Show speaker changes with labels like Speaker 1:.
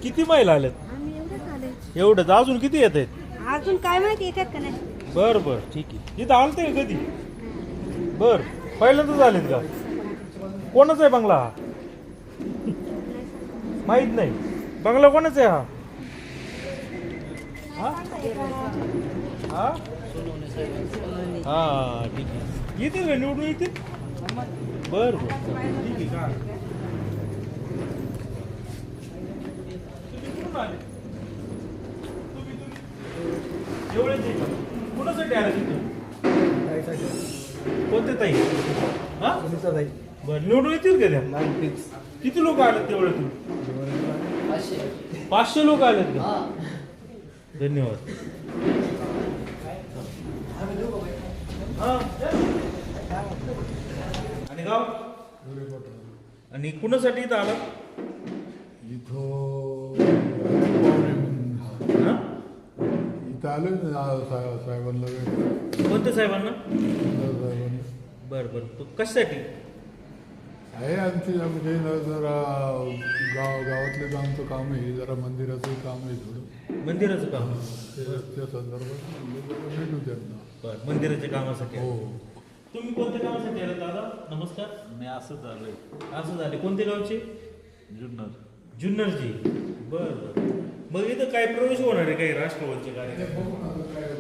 Speaker 1: किती महिला आल्यात? एवढंच? अजून किती येत आहेत?
Speaker 2: अजून काय माहिती येतात का नाही.
Speaker 1: बर बर ठीक आहे. इथं आलते का कधी? बर, पहिल्यांदाच आलेत का? कोणाचा आहे बंगला हा? माहित नाही. बंगला कोणाचा आहे हा? हा हा ठीक आहे. येतील का निवडून येतील? बर बर ठीक आहे. का कुणासाठी आला तिथं? कोणत्या ताई? हा बर, निवडून येतील का त्या? किती लोक आलेत तेवढ्यातून? 500 लोक आलेत का? धन्यवाद. आणि गाव आणि कुणासाठी इथं आला?
Speaker 3: साहेबांना.
Speaker 1: कोणत्या साहेबांना? बर बर, कशासाठी
Speaker 3: आहे? आमची म्हणजे जरा गावातले आमचं काम आहे, जरा मंदिराचं काम आहे थोडं.
Speaker 1: मंदिराचं काम?
Speaker 3: त्या संदर्भात भेटू त्यांना.
Speaker 1: बर, मंदिराच्या कामासाठी.
Speaker 3: हो.
Speaker 1: तुम्ही कोणत्या कामासाठी आला दादा? नमस्कार.
Speaker 4: मी असंच आलोय.
Speaker 1: असं झाले. कोणते गावचे?
Speaker 4: जुन्नर.
Speaker 1: जुन्नरजी. बर बर. मग इथं काय प्रवेश होणार आहे? काही राष्ट्रवादीचे कार्यक्रम?